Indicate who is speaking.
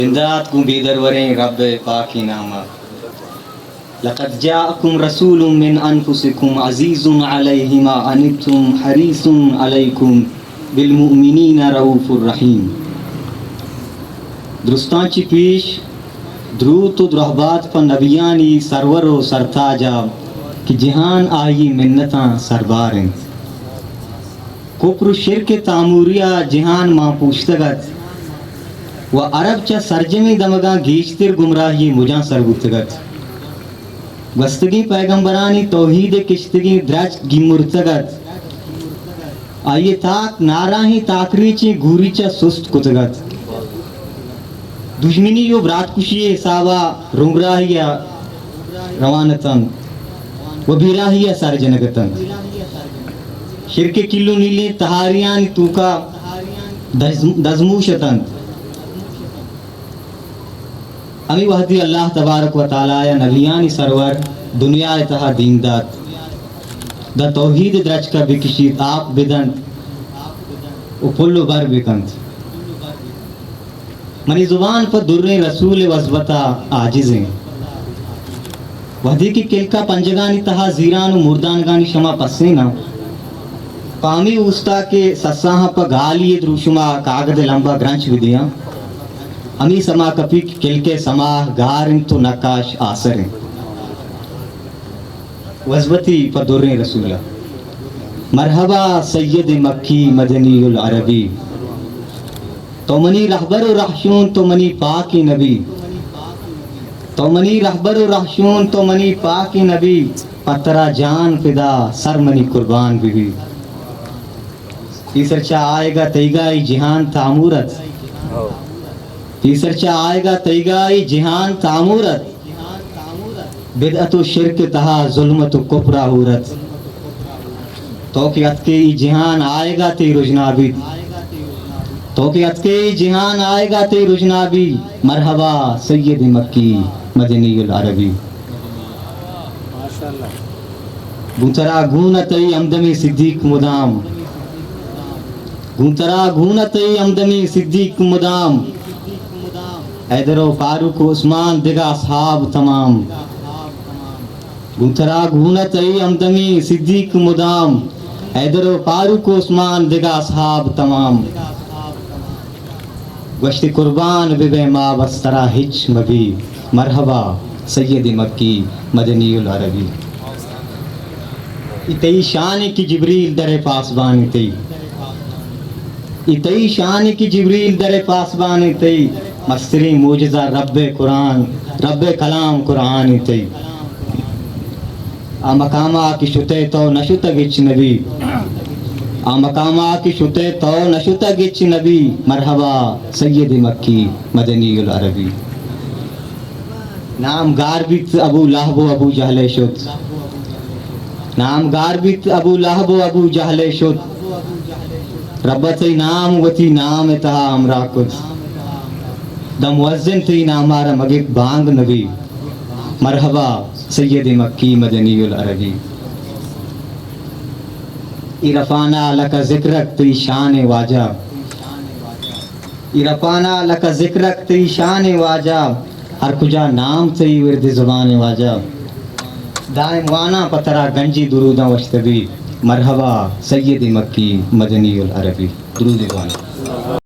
Speaker 1: زندات کو بیدروریں رب پاکی نامہ لقد جاءکم رسول من انفسکم عزیز علیہ ما عنتم حریص علیکم بالمؤمنین رؤوف الرحیم. درستانچی پیش درود و درہبات پر نبیانی سرور و سرتاجا کہ جہان آئی منتاں سرباریں کفر و شرک تعموریہ جہان ماں پوشتگت و عرب چا سرجمی دمگا گیشتر گمراہی مجاں سرگتگت گستگی پیغمبرانی توحید کشتگی درج گی مرتگت آئیے تاک ناراہی تاکری چی گوری چا سست کتگت دشمنی یو برات کشی حسابا رنگراہی روانتن و بیراہی سرجنگتن شرک کلو نیلی تہاریان توکا دزموشتن امی وحدی اللہ تبارک و تعالی نبیانی سرور دنیا اتہا دین دات دا توحید درج کا بکشید آپ بدند و پلو بر بکند منی زبان پر در رسول وزبتا آجزیں وحدی کی کلکا پنجگانی تہا زیران و مردانگانی شما پسینا پامی اوستا کے سساہا پا گالی دروشما کاغد لمبا گرانچ بھی دیا امی سما کپی کل کے سماہ گارن تو نقاش آسریں وزبتی پر در رسولہ مرحبا سید مکی مدنی العربی تو منی رہبر و رحشون تو منی پاکی نبی تو منی رہبر و رحشون تو منی پاکی نبی پترا جان فدا سر منی قربان بھی تیسرچہ آئے گا تیگائی جہان تعمورت تیسرچہ آئے گا تیگائی جہان تعمورت بدعت و شرک تہا ظلمت و کفرہ ہورت توقیت کے جہان آئے گا تی رجنابی توقیت کے جہان آئے گا تی رجنابی مرحبا سید مکی مدنی العربی گونترا گونتی امدمی صدیق مدام گونترا گونتی امدمی صدیق مدام حیدر و فاروق و عثمان دگا اصحاب تمام گونترا گونتی امدمی صدیق مدام حیدر و فاروق و عثمان دگا اصحاب تمام گشت قربان بے ما بسترا ہچ مبی مرحبا سید مکی مدنی العربی. اتئی شان کی جبریل در پاسبان تی اتئی شان کی جبریل در پاسبان تی مستری موجزہ رب قرآن رب کلام قرآن تی مقامہ کی شتے تو نشت گچ نبی مقامہ کی شتے تو نشت گچ نبی مرحبا سید مکی مدنی العربی. نام گاربت ابو لہب و ابو جہل شد نام گاربت ابو لہب و ابو جہل شد ربتی نام وتی نام تہا امرا کد دم وزن تی نامارا مگت بانگ نبی مرحبا سید مکی مدنی العربی. ارفانا لکا ذکرک تی شان واجہ ارفانا لکا ذکرک تی شان واجہ ہر کجا نام تی ورد زبان واجہ دائم وانا پترا گنجی درودہ وشتبی مرحبا سید مکی مدنی العربی. درود وانا